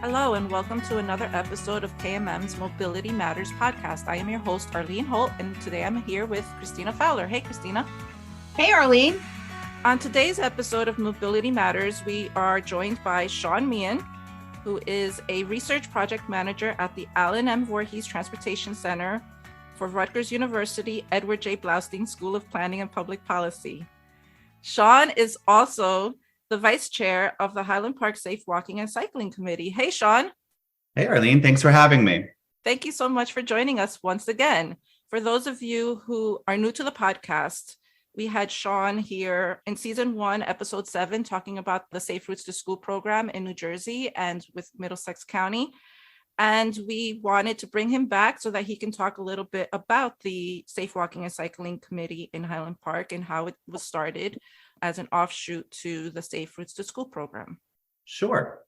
Hello, and welcome to another episode of KMM's Mobility Matters podcast. I am your host, Arlene Holt, and today I'm here with Christina Fowler. Hey, Christina. Hey, Arlene. On today's episode of Mobility Matters, we are joined by Sean Meehan, who is a research project manager at the Alan M. Voorhees Transportation Center for Rutgers University Edward J. Blaustein School of Planning and Public Policy. Sean is also the vice chair of the Highland Park Safe Walking and Cycling Committee. Hey, Sean. Hey, Arlene. Thanks for having me. Thank you so much for joining us once again. For those of you who are new to the podcast, we had Sean here in season 1, episode 7, talking about the Safe Routes to School program in New Jersey and with Middlesex County. And we wanted to bring him back so that he can talk a little bit about the Safe Walking and Cycling Committee in Highland Park and how it was started as an offshoot to the Safe Routes to School program. Sure.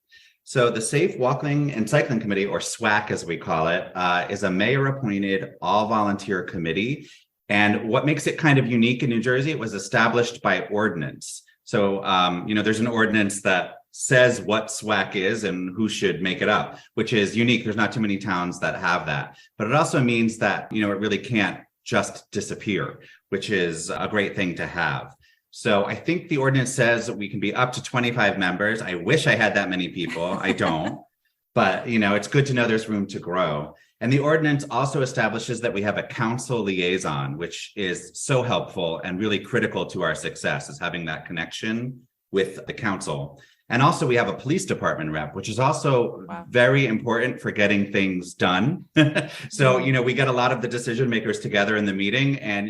So the Safe Walking and Cycling Committee, or SWAC as we call it, is a mayor-appointed all-volunteer committee. And what makes it kind of unique in New Jersey, it was established by ordinance. So, there's an ordinance that says what SWAC is and who should make it up, which is unique. There's not too many towns that have that. But it also means that, it really can't just disappear, which is a great thing to have. So I think the ordinance says that we can be up to 25 members. I wish I had that many people. I don't. But, it's good to know there's room to grow. And the ordinance also establishes that we have a council liaison, which is so helpful and really critical to our success, is having that connection with the council. And also we have a police department rep, which is also very important for getting things done. So, we get a lot of the decision makers together in the meeting. And,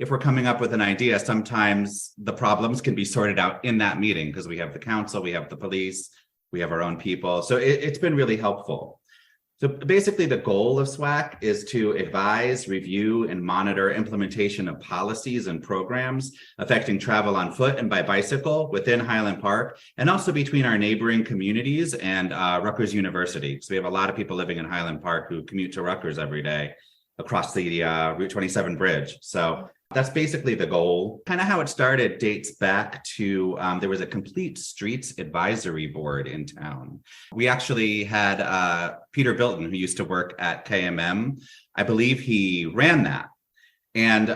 if we're coming up with an idea, sometimes the problems can be sorted out in that meeting because we have the council, we have the police, we have our own people. So it's been really helpful. So basically, the goal of SWAC is to advise, review, and monitor implementation of policies and programs affecting travel on foot and by bicycle within Highland Park, and also between our neighboring communities and Rutgers University. So we have a lot of people living in Highland Park who commute to Rutgers every day across the Route 27 bridge. So that's basically the goal. Kind of how it started dates back to there was a complete streets advisory board in town. We actually had Peter Bilton, who used to work at KMM. I believe he ran that. And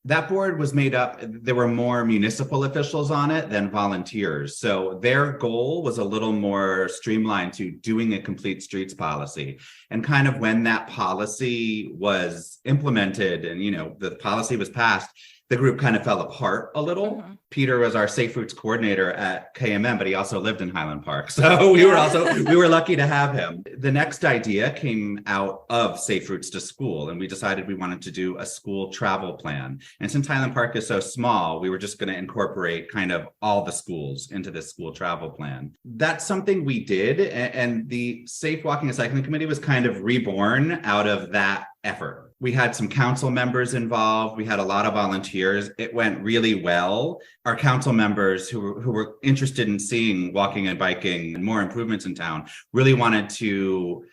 that board was made up, there were more municipal officials on it than volunteers. So their goal was a little more streamlined to doing a complete streets policy. And kind of when that policy was implemented and, the policy was passed, the group kind of fell apart a little. Mm-hmm. Peter was our Safe Routes coordinator at KMM, but he also lived in Highland Park. So we were lucky to have him. The next idea came out of Safe Routes to School, and we decided we wanted to do a school travel plan. And since Highland Park is so small, we were just going to incorporate kind of all the schools into this school travel plan. That's something we did. And the Safe Walking and Cycling Committee was kind of reborn out of that effort. We had some council members involved. We had a lot of volunteers. It went really well. Our council members who were interested in seeing walking and biking and more improvements in town really wanted to,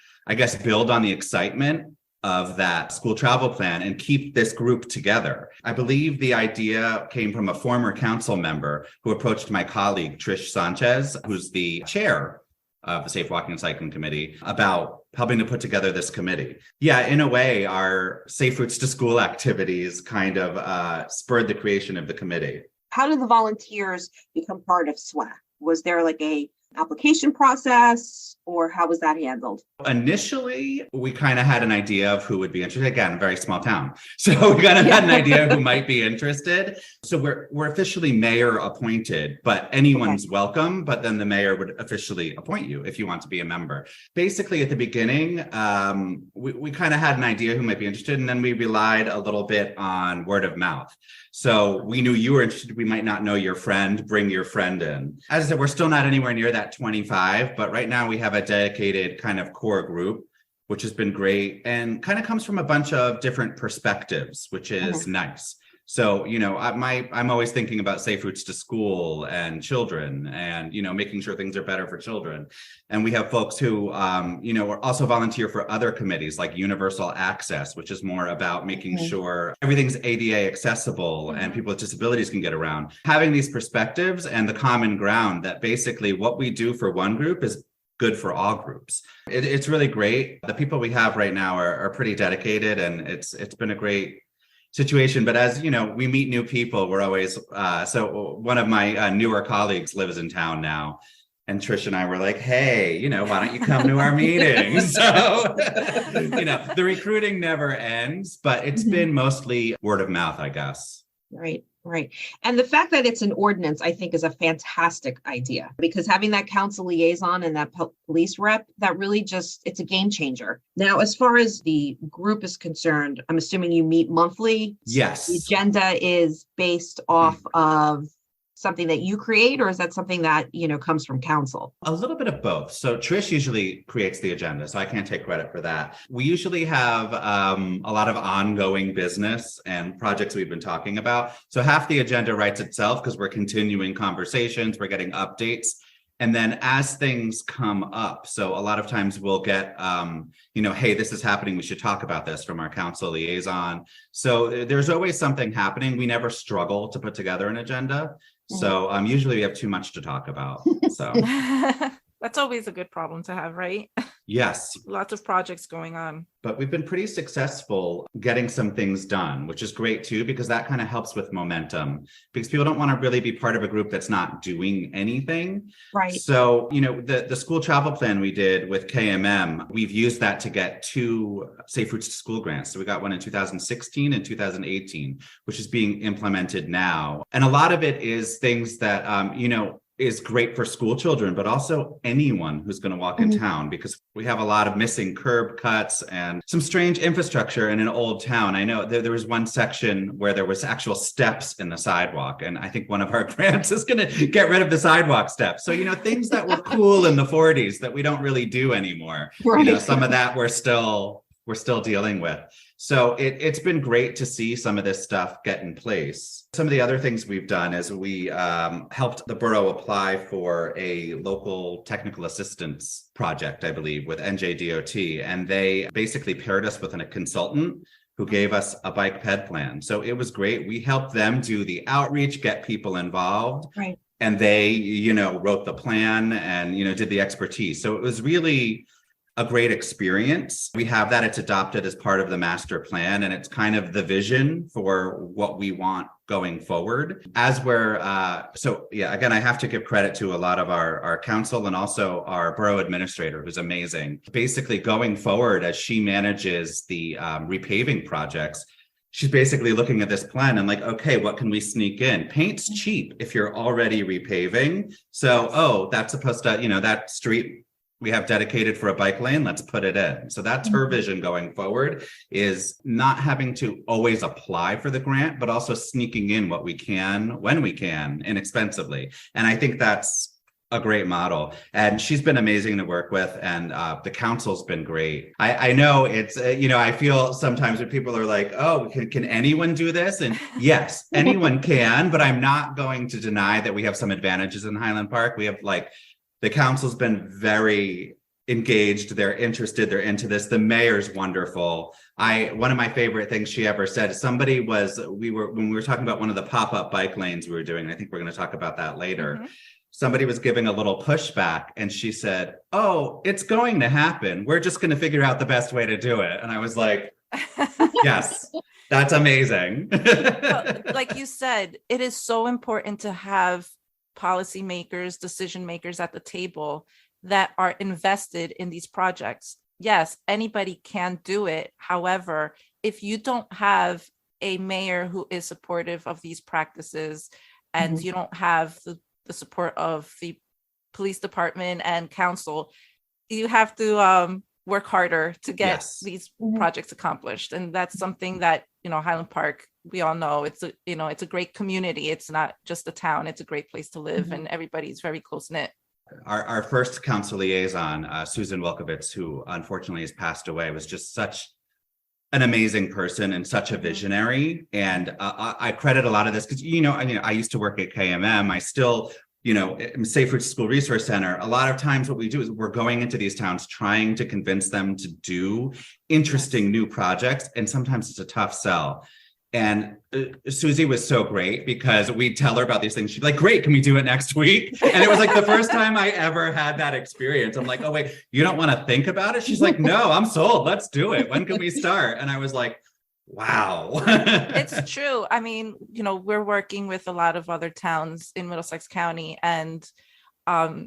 build on the excitement of that school travel plan and keep this group together. I believe the idea came from a former council member who approached my colleague, Trish Sanchez, who's the chair of the Safe Walking and Cycling Committee, about helping to put together this committee. Yeah, in a way, our Safe Routes to School activities kind of spurred the creation of the committee. How did the volunteers become part of SWAC? Was there like a application process, or how was that handled? Initially, we kind of had an idea of who would be interested. Again, a very small town. So we kind of had an idea who might be interested. So we're officially mayor appointed, but anyone's welcome. But then the mayor would officially appoint you if you want to be a member. Basically, at the beginning, we kind of had an idea who might be interested, and then we relied a little bit on word of mouth. So we knew you were interested. We might not know your friend. Bring your friend in. As I said, we're still not anywhere near that 25, but right now we have a dedicated kind of core group, which has been great and kind of comes from a bunch of different perspectives, which is nice. So, I'm always thinking about safe routes to school and children and, making sure things are better for children. And we have folks who, also volunteer for other committees like Universal Access, which is more about making sure everything's ADA accessible and people with disabilities can get around. Having these perspectives and the common ground that basically what we do for one group is good for all groups. It's really great. The people we have right now are pretty dedicated, and it's been a great situation. But as you know, we meet new people. We're always so one of my newer colleagues lives in town now. And Trish and I were like, hey, why don't you come to our meetings? So, the recruiting never ends, but it's been mostly word of mouth, I guess. Right. Right. And the fact that it's an ordinance, I think, is a fantastic idea, because having that council liaison and that police rep, that really it's a game changer. Now, as far as the group is concerned, I'm assuming you meet monthly. Yes. The agenda is based off of something that you create, or is that something that, comes from council? A little bit of both. So Trish usually creates the agenda, so I can't take credit for that. We usually have a lot of ongoing business and projects we've been talking about. So half the agenda writes itself because we're continuing conversations, we're getting updates. And then as things come up, so a lot of times we'll get, hey, this is happening, we should talk about this, from our council liaison. So there's always something happening. We never struggle to put together an agenda. So usually we have too much to talk about. So that's always a good problem to have, right? Yes. Lots of projects going on. But we've been pretty successful getting some things done, which is great too, because that kind of helps with momentum, because people don't want to really be part of a group that's not doing anything. Right. So, the school travel plan we did with KMM, we've used that to get 2 Safe Routes to School grants. So we got one in 2016 and 2018, which is being implemented now. And a lot of it is things that, is great for school children, but also anyone who's going to walk in town, because we have a lot of missing curb cuts and some strange infrastructure in an old town. I know there was one section where there was actual steps in the sidewalk, and I think one of our grants is going to get rid of the sidewalk steps. So, things that were cool in the 40s that we don't really do anymore. Right. Some of that we're still dealing with. So it's been great to see some of this stuff get in place. Some of the other things we've done is we helped the borough apply for a local technical assistance project, I believe, with NJDOT. And they basically paired us with a consultant who gave us a bike ped plan. So it was great. We helped them do the outreach, get people involved. Right. And they, wrote the plan and, did the expertise. So it was really a great experience. We have that. It's adopted as part of the master plan, and it's kind of the vision for what we want going forward. As we're, again, I have to give credit to a lot of our council and also our borough administrator, who's amazing. Basically, going forward, as she manages the repaving projects, she's basically looking at this plan and like, okay, what can we sneak in? Paint's cheap if you're already repaving. So, that's supposed to, that street we have dedicated for a bike lane, let's put it in. So that's her vision going forward, is not having to always apply for the grant, but also sneaking in what we can, when we can, inexpensively. And I think that's a great model. And she's been amazing to work with, and the council's been great. I know it's, I feel sometimes when people are like, oh, can anyone do this? And yes, anyone can, but I'm not going to deny that we have some advantages in Highland Park. We have the council's been very engaged. They're interested. They're into this. The mayor's wonderful. One of my favorite things she ever said, when we were talking about one of the pop-up bike lanes we were doing, I think we're going to talk about that later. Somebody was giving a little pushback and she said, oh, it's going to happen. We're just going to figure out the best way to do it. And I was like, yes, that's amazing. Well, like you said, it is so important to have policymakers, decision makers at the table that are invested in these projects. Yes, anybody can do it. However, if you don't have a mayor who is supportive of these practices, and you don't have the support of the police department and council, you have to work harder to get these projects accomplished. And that's something that, Highland Park, we all know it's a great community. It's not just a town, it's a great place to live, and everybody's very close knit. Our first council liaison, Susan Wilkowitz, who unfortunately has passed away, was just such an amazing person and such a visionary. And I credit a lot of this because, I used to work at KMM. I still, Safe Routes School Resource Center. A lot of times what we do is we're going into these towns trying to convince them to do interesting new projects. And sometimes it's a tough sell. And Susie was so great because we'd tell her about these things. She'd be like, great, can we do it next week? And it was like the first time I ever had that experience. I'm like, oh, wait, you don't want to think about it? She's like, no, I'm sold. Let's do it. When can we start? And I was like, wow. It's true. I mean, we're working with a lot of other towns in Middlesex County. And I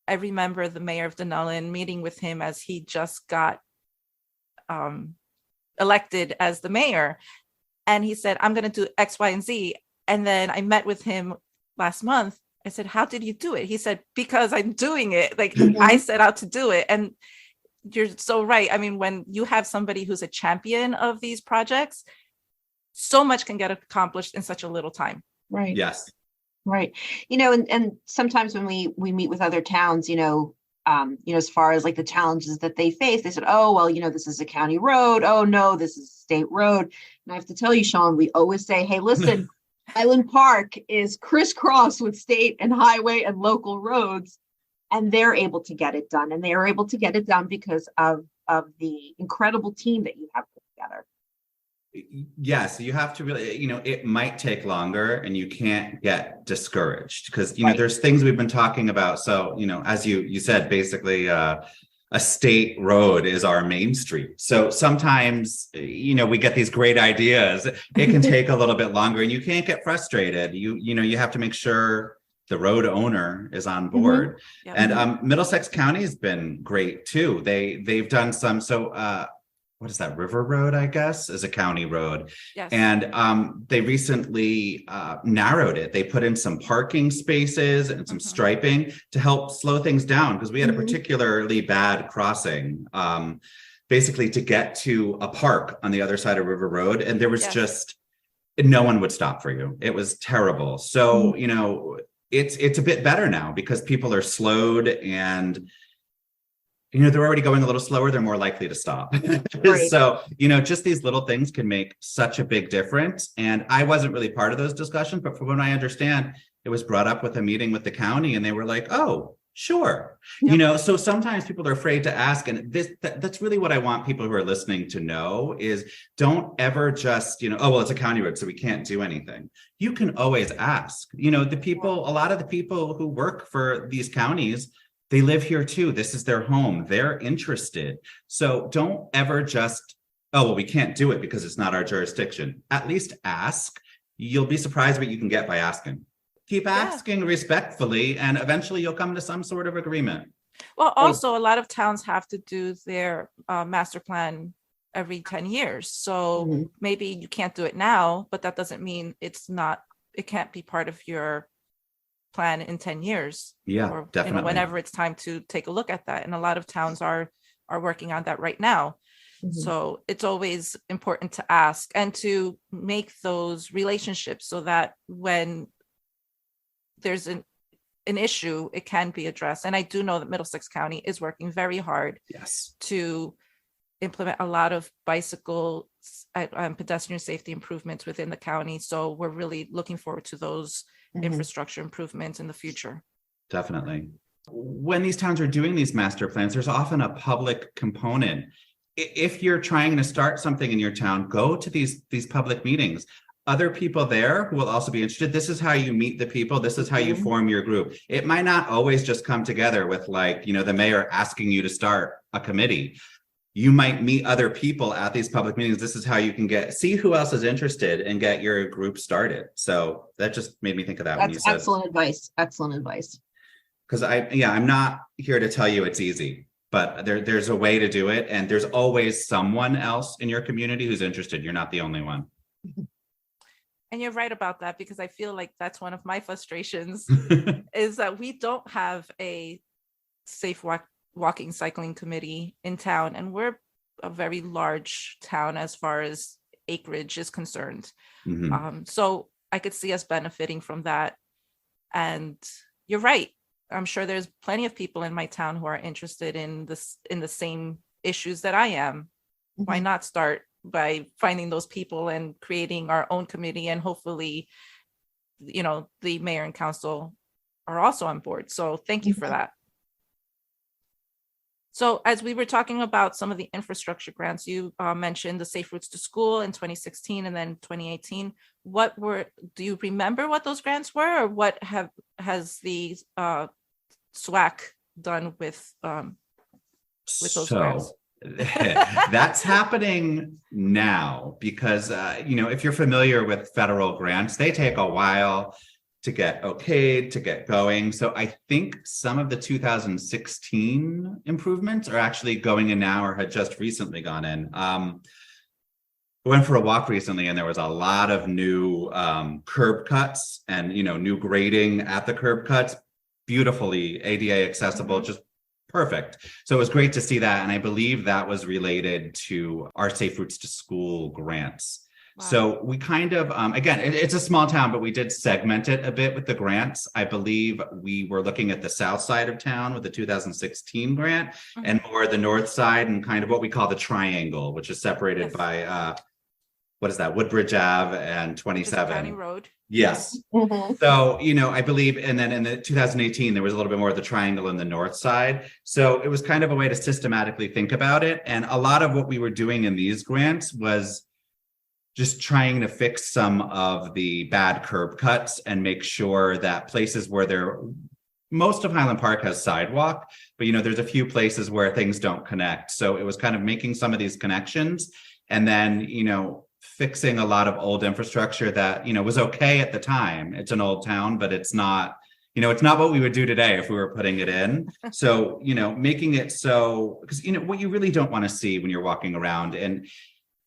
remember the mayor of Dunellen meeting with him as he just got elected as the mayor. And he said, I'm going to do X, Y, and Z. And then I met with him last month. I said, how did you do it? He said, because I'm doing it. Like I set out to do it. And you're so right. I mean, when you have somebody who's a champion of these projects, so much can get accomplished in such a little time. Right. Yes. Right. And sometimes when we meet with other towns, as far as like the challenges that they face, they said, oh, well, this is a county road. Oh, no, this is a state road. And I have to tell you, Sean, we always say, hey, listen, Highland Park is crisscrossed with state and highway and local roads, and they're able to get it done. And they are able to get it done because of the incredible team that you have put together. Yes, you have to really, it might take longer and you can't get discouraged because, Right. there's things we've been talking about. So, as you said, basically, a state road is our main street. So sometimes, we get these great ideas. It can take a little bit longer and you can't get frustrated. You have to make sure the road owner is on board. Yep. And Middlesex County has been great too. They've done some, what is that? River Road, I guess, is a county road. Yes. And they recently narrowed it. They put in some parking spaces and some striping to help slow things down because we had a particularly bad crossing, basically to get to a park on the other side of River Road. And there was just, no one would stop for you. It was terrible. So, it's a bit better now because people are slowed and they're already going a little slower, they're more likely to stop. Right. So, just these little things can make such a big difference. And I wasn't really part of those discussions, but from what I understand, it was brought up with a meeting with the county and they were like, oh, sure. Yep. So sometimes people are afraid to ask. And that's really what I want people who are listening to know is don't ever just, oh, well, it's a county road, so we can't do anything. You can always ask, a lot of the people who work for these counties, they live here too. This is their home. They're interested. So don't ever just, oh, well, we can't do it because it's not our jurisdiction. At least ask. You'll be surprised what you can get by asking. Keep asking respectfully, and eventually you'll come to some sort of agreement. Well, also a lot of towns have to do their master plan every 10 years. So maybe you can't do it now, but that doesn't mean it can't be part of your plan in 10 years. Yeah, or definitely. Whenever it's time to take a look at that. And a lot of towns are working on that right now. So it's always important to ask and to make those relationships so that when there's an issue, it can be addressed. And I do know that Middlesex County is working very hard to implement a lot of bicycle and pedestrian safety improvements within the county. So we're really looking forward to those infrastructure improvements in the future. Definitely. When these towns are doing these master plans, there's often a public component. If you're trying to start something in your town, go to these public meetings. Other people there who will also be interested. This is how you meet the people. This is how you form your group. It might not always just come together with the mayor asking you to start a committee. You might meet other people at these public meetings. This is how you can see who else is interested and get your group started. So that just made me think of that. That's excellent advice. Excellent advice. Because I'm not here to tell you it's easy, but there's a way to do it. And there's always someone else in your community who's interested. You're not the only one. And you're right about that, because I feel like that's one of my frustrations is that we don't have a safe walking cycling committee in town, and we're a very large town as far as acreage is concerned. So I could see us benefiting from that. And you're right. I'm sure there's plenty of people in my town who are interested in the same issues that I am. Why not start by finding those people and creating our own committee, and hopefully, the mayor and council are also on board. So thank you for that. So as we were talking about some of the infrastructure grants, you mentioned the Safe Routes to School in 2016 and then 2018. Do you remember what those grants were, or what has the SWAC done with those grants? That's happening now because, if you're familiar with federal grants, they take a while to get okayed, to get going. So I think some of the 2016 improvements are actually going in now or had just recently gone in. I went for a walk recently and there was a lot of new curb cuts and, new grading at the curb cuts, beautifully ADA accessible, just perfect. So it was great to see that. And I believe that was related to our Safe Routes to School grants. Wow. So we kind of, again, it's a small town, but we did segment it a bit with the grants. I believe we were looking at the south side of town with the 2016 grant and more the north side and kind of what we call the triangle, which is separated by, what is that? Woodbridge Ave and 27. County Road. Yes. So, I believe, and then in the 2018, there was a little bit more of the triangle in the north side. So it was kind of a way to systematically think about it. And a lot of what we were doing in these grants was just trying to fix some of the bad curb cuts and make sure that places where most of Highland Park has sidewalk, but there's a few places where things don't connect. So it was kind of making some of these connections and then, fixing a lot of old infrastructure that, was okay at the time. It's an old town, but it's not, it's not what we would do today if we were putting it in. So, making it so, because, what you really don't want to see when you're walking around, and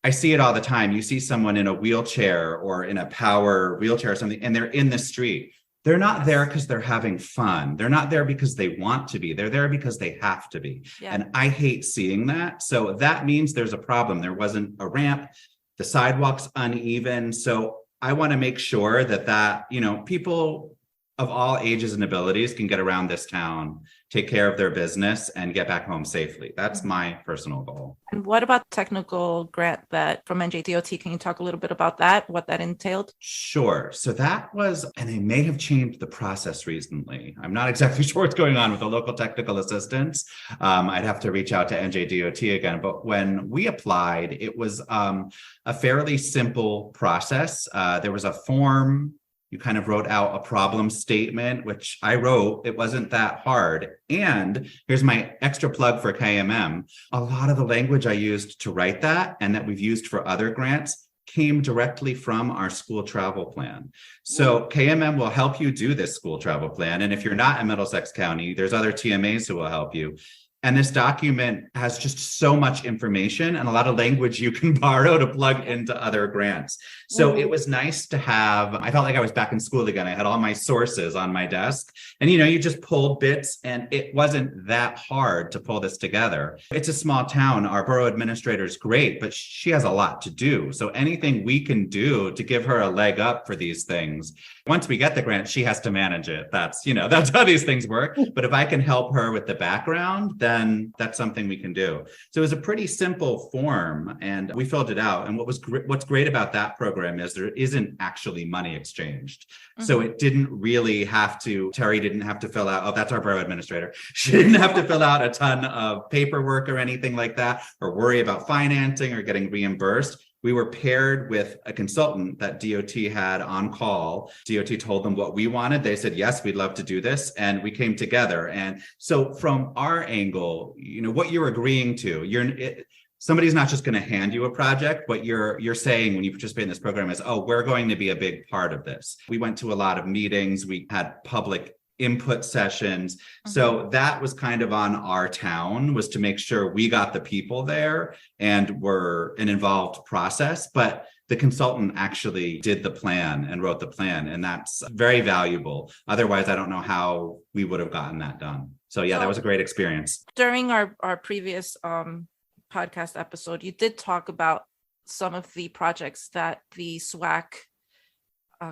I see it all the time. You see someone in a wheelchair or in a power wheelchair or something, and they're in the street. They're not there because they're having fun. They're not there because they want to be. They're there because they have to be. Yeah. And I hate seeing that. So that means there's a problem. There wasn't a ramp. The sidewalk's uneven. So I want to make sure that, people of all ages and abilities can get around this town, take care of their business, and get back home safely. That's my personal goal. And what about technical grant from NJDOT? Can you talk a little bit about that, what that entailed? Sure. So that was, and they may have changed the process recently. I'm not exactly sure what's going on with the local technical assistance. I'd have to reach out to NJDOT again. But when we applied, it was a fairly simple process. There was a form. You kind of wrote out a problem statement, which I wrote. It wasn't that hard. And here's my extra plug for KMM. A lot of the language I used to write that and that we've used for other grants came directly from our school travel plan. So KMM will help you do this school travel plan. And if you're not in Middlesex County, there's other TMAs who will help you. And this document has just so much information and a lot of language you can borrow to plug into other grants. So it was nice to have, I felt like I was back in school again. I had all my sources on my desk and, you just pulled bits and it wasn't that hard to pull this together. It's a small town. Our borough administrator is great, but she has a lot to do. So anything we can do to give her a leg up for these things. Once we get the grant, she has to manage it. That's how these things work. But if I can help her with the background, then that's something we can do. So it was a pretty simple form and we filled it out. And what's great about that program is there isn't actually money exchanged. So it didn't really Terry didn't have to fill out, that's our borough administrator. She didn't have to fill out a ton of paperwork or anything like that, or worry about financing or getting reimbursed. We were paired with a consultant that DOT had on call. DOT told them what we wanted. They said, yes, we'd love to do this. And we came together. And so from our angle, what you're agreeing to, somebody's not just going to hand you a project. What you're saying when you participate in this program is, we're going to be a big part of this. We went to a lot of meetings. We had public input sessions. So that was kind of on our town, was to make sure we got the people there and were an involved process. But the consultant actually did the plan and wrote the plan. And that's very valuable. Otherwise, I don't know how we would have gotten that done. So yeah, that was a great experience. During our previous podcast episode, you did talk about some of the projects that the SWAC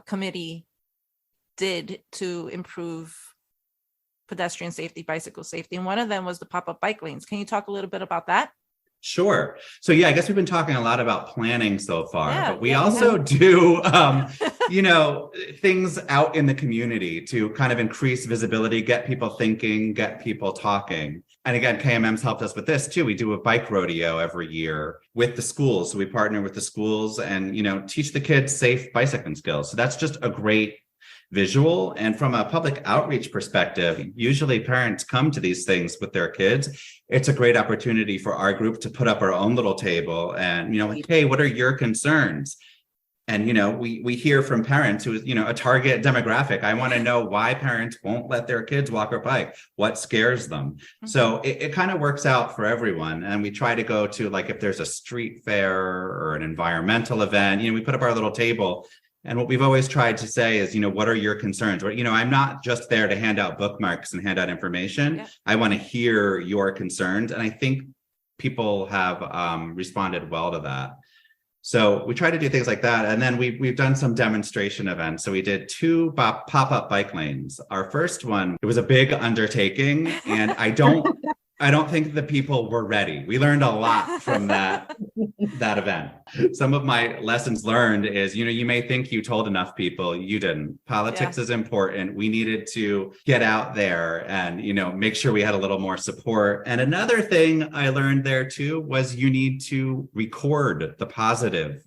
committee did to improve pedestrian safety, bicycle safety. And one of them was the pop-up bike lanes. Can you talk a little bit about that? Sure. So yeah, I guess we've been talking a lot about planning so far, but we also do, things out in the community to kind of increase visibility, get people thinking, get people talking. And again, KMM's helped us with this too. We do a bike rodeo every year with the schools. So we partner with the schools and, teach the kids safe bicycling skills. So that's just a great visual. And from a public outreach perspective, usually parents come to these things with their kids. It's a great opportunity for our group to put up our own little table and, like, hey, what are your concerns? And, we hear from parents who is, a target demographic. I want to know why parents won't let their kids walk or bike. What scares them? Mm-hmm. So it kind of works out for everyone. And we try to go to, like, if there's a street fair or an environmental event, we put up our little table. And what we've always tried to say is, what are your concerns? I'm not just there to hand out bookmarks and hand out information. Yeah. I want to hear your concerns. And I think people have responded well to that. So we try to do things like that. And then we've done some demonstration events. So we did 2 pop-up bike lanes. Our first one, it was a big undertaking. And I don't think the people were ready. We learned a lot from that event. Some of my lessons learned is, you may think you told enough people, you didn't. Politics is important. We needed to get out there and, make sure we had a little more support. And another thing I learned there too was you need to record the positive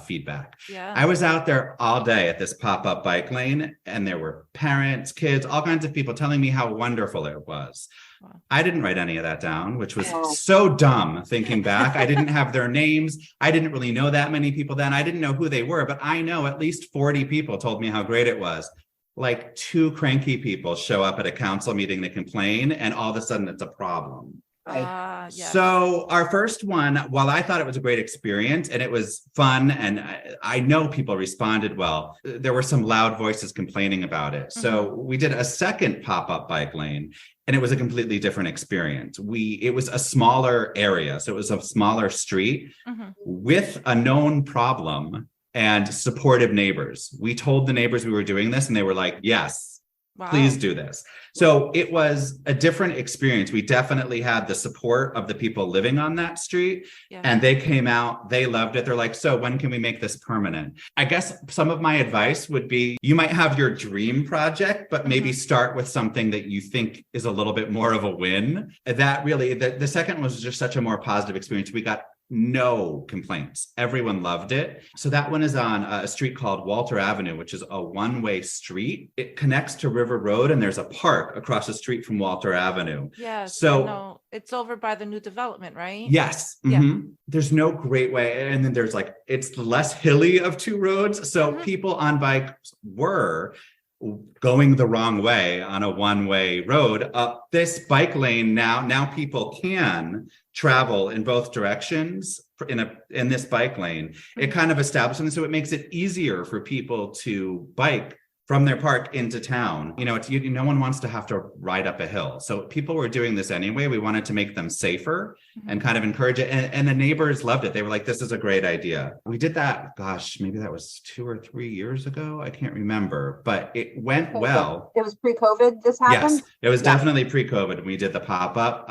feedback. Yeah. I was out there all day at this pop-up bike lane, and there were parents, kids, all kinds of people telling me how wonderful it was. Wow. I didn't write any of that down, which was so dumb thinking back. I didn't have their names. I didn't really know that many people then. I didn't know who they were, but I know at least 40 people told me how great it was. Like 2 cranky people show up at a council meeting to complain, and all of a sudden it's a problem. Yes. So our first one, while I thought it was a great experience and it was fun, and I know people responded well, there were some loud voices complaining about it. Mm-hmm. So we did a second pop-up bike lane, and it was a completely different experience. It was a smaller area. So it was a smaller street with a known problem and supportive neighbors. We told the neighbors we were doing this, and they were like, yes. Wow. Please do this. So it was a different experience. We definitely had the support of the people living on that street, and they came out, they loved it. They're like, so when can we make this permanent? I guess some of my advice would be, you might have your dream project, but maybe start with something that you think is a little bit more of a win. That really, the second was just such a more positive experience. We got no complaints. Everyone loved it. So that one is on a street called Walter Avenue, which is a one-way street. It connects to River Road, and there's a park across the street from Walter Avenue. Yes. So it's over by the new development, right? Yes. Mm-hmm. Yeah. There's no great way. And then there's it's the less hilly of 2 roads. So people on bikes were going the wrong way on a one-way road. Up this bike lane now people can travel in both directions in this bike lane. It kind of establishes them, so it makes it easier for people to bike from their park into town. No one wants to have to ride up a hill. So people were doing this anyway. We wanted to make them safer and kind of encourage it. And the neighbors loved it. They were like, this is a great idea. We did that, maybe that was 2 or 3 years ago. I can't remember, but it went well. It was pre-COVID this happened? Yes, it was definitely pre-COVID. We did the pop-up.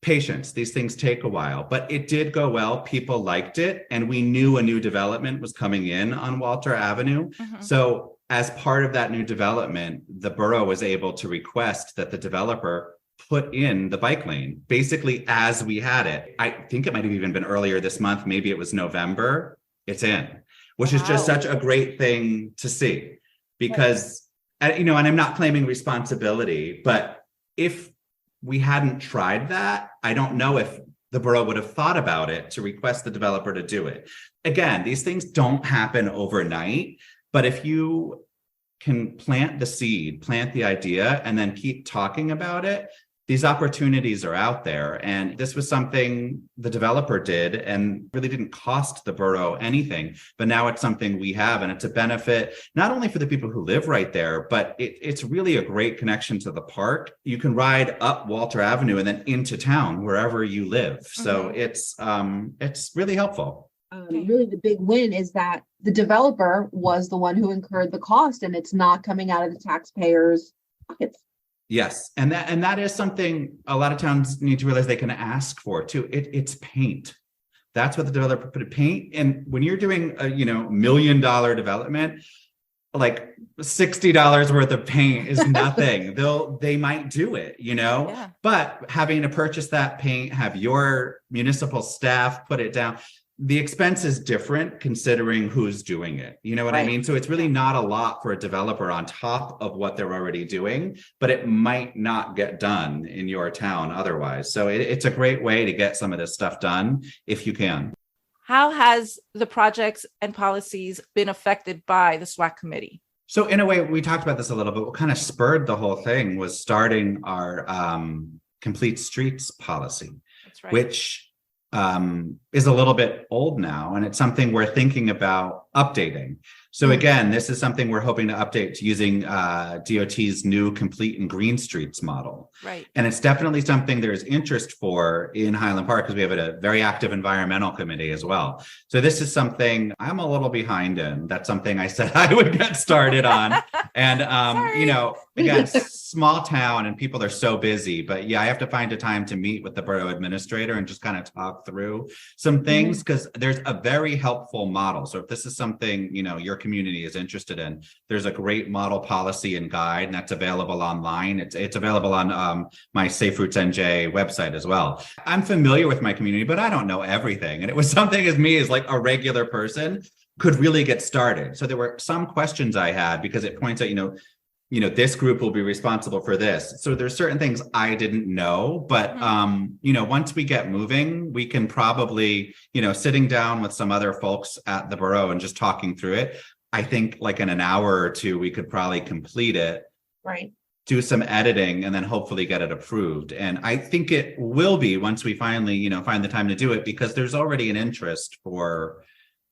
Patience, these things take a while, but it did go well. People liked it. And we knew a new development was coming in on Walter Avenue. So as part of that new development, the borough was able to request that the developer put in the bike lane, basically as we had it. I think it might have even been earlier this month. Maybe it was November. It's in, which is just such a great thing to see because, and I'm not claiming responsibility, but if we hadn't tried that, I don't know if the borough would have thought about it to request the developer to do it. Again, these things don't happen overnight. But if you can plant the seed, plant the idea, and then keep talking about it, these opportunities are out there. And this was something the developer did and really didn't cost the borough anything. But now it's something we have, and it's a benefit, not only for the people who live right there, but it's really a great connection to the park. You can ride up Walter Avenue and then into town, wherever you live. So it's really helpful. Really the big win is that the developer was the one who incurred the cost, and it's not coming out of the taxpayers' pockets. Yes. And that is something a lot of towns need to realize they can ask for too. It's paint. That's what the developer put in paint. And when you're doing a $1 million development, like $60 worth of paint is nothing. They might do it, Yeah. but having to purchase that paint, have your municipal staff put it down, the expense is different considering who's doing it. You know what I Right. mean? So it's really not a lot for a developer on top of what they're already doing, but it might not get done in your town otherwise. So it's a great way to get some of this stuff done if you can. How has the projects and policies been affected by the SWAC committee? So in a way, we talked about this a little bit. What kind of spurred the whole thing was starting our complete streets policy, That's right. which is a little bit old now, and it's something we're thinking about updating. So again, this is something we're hoping to update using DOT's new complete and green streets model. Right. And it's definitely something there's interest for in Highland Park because we have a very active environmental committee as well. So this is something I'm a little behind in. That's something I said I would get started on. And, again, small town and people are so busy, but yeah, I have to find a time to meet with the borough administrator and just kind of talk through some things because there's a very helpful model. So if this is something, your community is interested in, there's a great model policy and guide, and that's available online. It's available on my Safe Routes NJ website as well. I'm familiar with my community, but I don't know everything. And it was something as me as like a regular person could really get started. So there were some questions I had because it points out, this group will be responsible for this. So there's certain things I didn't know, but, once we get moving, we can probably, sitting down with some other folks at the borough and just talking through it. I think like in an hour or two, we could probably complete it. Right. Do some editing and then hopefully get it approved. And I think it will be once we finally, find the time to do it because there's already an interest for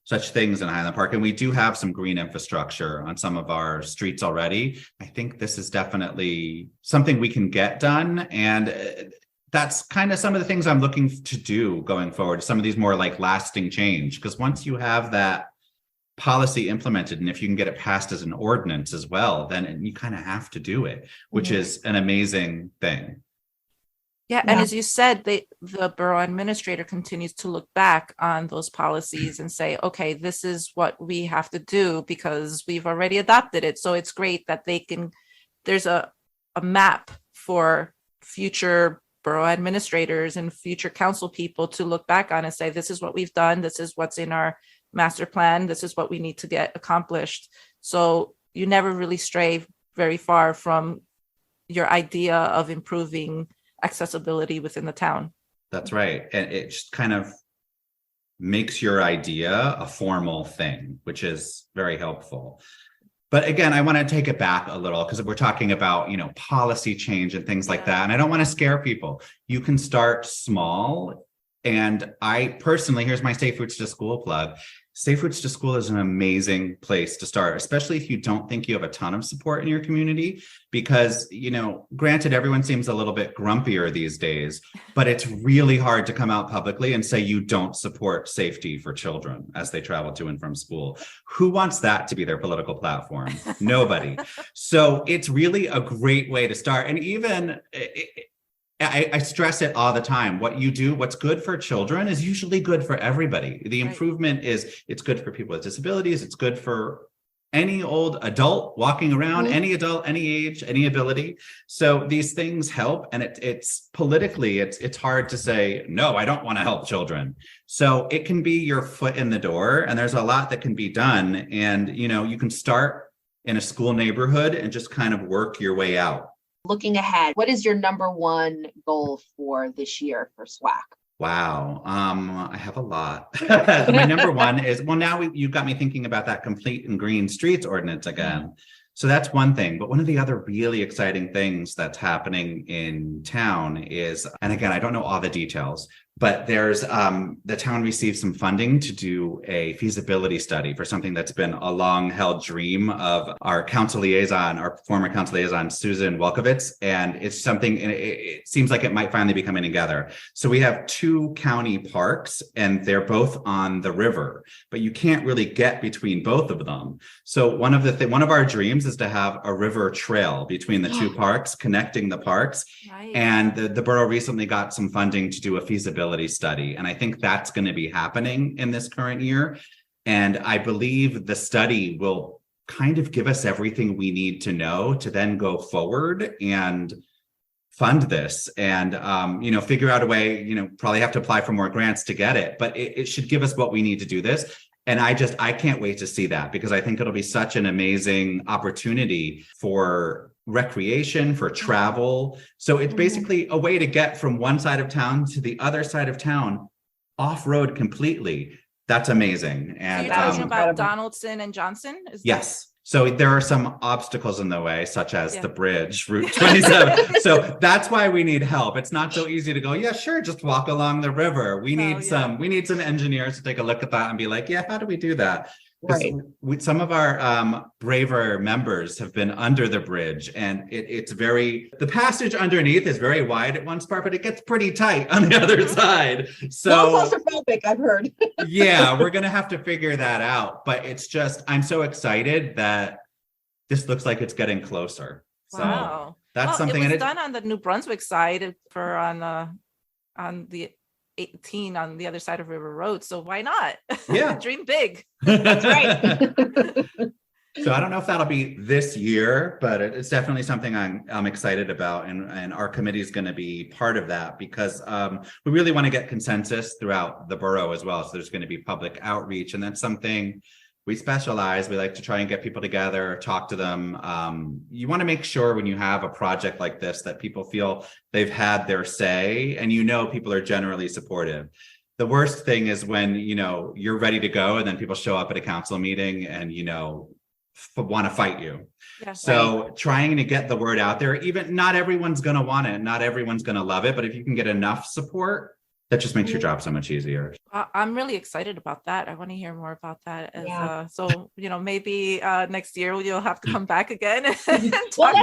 such things in Highland Park. And we do have some green infrastructure on some of our streets already. I think this is definitely something we can get done. And that's kind of some of the things I'm looking to do going forward. Some of these more like lasting change, because once you have that policy implemented, and if you can get it passed as an ordinance as well, then you kind of have to do it, which is an amazing thing. Yeah, and as you said, the borough administrator continues to look back on those policies and say, okay, this is what we have to do because we've already adopted it. So it's great that there's a map for future borough administrators and future council people to look back on and say, this is what we've done, this is what's in our master plan, this is what we need to get accomplished. So you never really stray very far from your idea of improving accessibility within the town. That's right. And it just kind of makes your idea a formal thing, which is very helpful. But again, I want to take it back a little because we're talking about, policy change and things like that. And I don't want to scare people. You can start small. And I personally, here's my Safe Routes to School plug. Safe Routes to School is an amazing place to start, especially if you don't think you have a ton of support in your community, because, granted, everyone seems a little bit grumpier these days, but it's really hard to come out publicly and say you don't support safety for children as they travel to and from school. Who wants that to be their political platform? Nobody. So it's really a great way to start. And even I stress it all the time. What you do, what's good for children is usually good for everybody. The improvement is it's good for people with disabilities. It's good for any old adult walking around, any adult, any age, any ability. So these things help. And it's politically, it's hard to say, no, I don't want to help children. So it can be your foot in the door, and there's a lot that can be done. And, you can start in a school neighborhood and just kind of work your way out. Looking ahead, what is your number one goal for this year for SWAC? Wow. I have a lot. My number one is, now you got me thinking about that complete and green streets ordinance again. So that's one thing. But one of the other really exciting things that's happening in town is, and again, I don't know all the details, but there's the town received some funding to do a feasibility study for something that's been a long held dream of our council liaison, our former council liaison, Susan Welkowitz. And it's something, it seems like it might finally be coming together. So we have 2 county parks and they're both on the river, but you can't really get between both of them. So one of our dreams is to have a river trail between the 2 parks, connecting the parks. Right. And the borough recently got some funding to do a feasibility study. And I think that's going to be happening in this current year. And I believe the study will kind of give us everything we need to know to then go forward and fund this and, figure out a way, probably have to apply for more grants to get it, but it should give us what we need to do this. And I can't wait to see that, because I think it'll be such an amazing opportunity for recreation, for travel. So it's basically a way to get from one side of town to the other side of town off-road completely. That's amazing. So And you're talking about incredible. Donaldson and Johnson? yes. So there are some obstacles in the way, such as the bridge, Route 27. So that's why we need help. It's not so easy to go, yeah, sure, just walk along the river. We need some engineers to take a look at that and be like, yeah, how do we do that? Right. Some of our braver members have been under the bridge, and the passage underneath is very wide at one part, but it gets pretty tight on the other side. So claustrophobic, I've heard. yeah, we're going to have to figure that out. But it's just, I'm so excited that this looks like it's getting closer. Wow. So that's something. It was done on the New Brunswick side on the 18 on the other side of River Road. So why not? Yeah. Dream big. That's right. So I don't know if that'll be this year, but it's definitely something I'm excited about. And our committee is going to be part of that, because we really want to get consensus throughout the borough as well. So there's going to be public outreach, and that's something we specialize. We like to try and get people together, talk to them. You want to make sure when you have a project like this that people feel they've had their say, and people are generally supportive. The worst thing is when, you're ready to go and then people show up at a council meeting and, want to fight you. Yeah, so trying to get the word out there, even not everyone's going to want it. Not everyone's going to love it. But if you can get enough support, that just makes your job so much easier. I'm really excited about that. I want to hear more about that. So, maybe next year you'll have to come back again. And talk.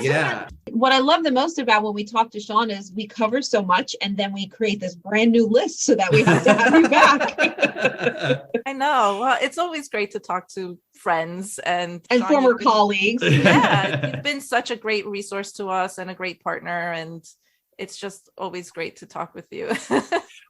What I love the most about when we talk to Sean is we cover so much, and then we create this brand new list so that we have to have you back. I know. Well, it's always great to talk to friends and Sean, former colleagues. Yeah, you've been such a great resource to us and a great partner, and it's just always great to talk with you.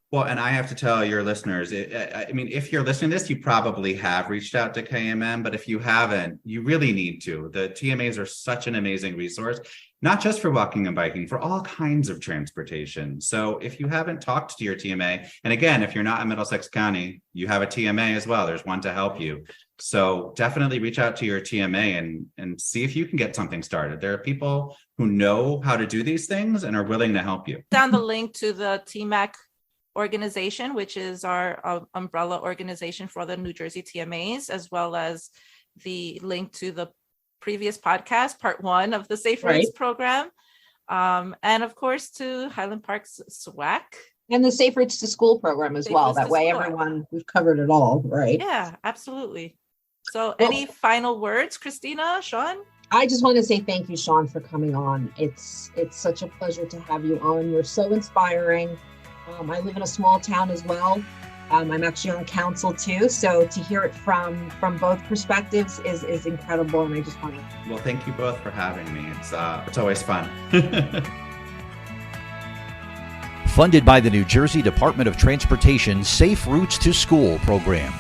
Well, and I have to tell your listeners, if you're listening to this, you probably have reached out to KMM, but if you haven't, you really need to. The TMAs are such an amazing resource, not just for walking and biking, for all kinds of transportation. So if you haven't talked to your TMA, and again, if you're not in Middlesex County, you have a TMA as well. There's one to help you. So definitely reach out to your TMA and see if you can get something started. There are people who know how to do these things and are willing to help you. Down the link to the TMAC organization, which is our umbrella organization for the New Jersey TMAs, as well as the link to the previous podcast, part 1 of the Safe Routes program. And of course to Highland Park's SWAC. And the Safe Routes to School program as well. That way we've covered it all, right? Yeah, absolutely. So any final words, Christina, Sean? I just want to say thank you, Sean, for coming on. It's such a pleasure to have you on. You're so inspiring. I live in a small town as well. I'm actually on council too. So to hear it from both perspectives is incredible. And I just want to. Well, thank you both for having me. It's always fun. Funded by the New Jersey Department of Transportation Safe Routes to School program.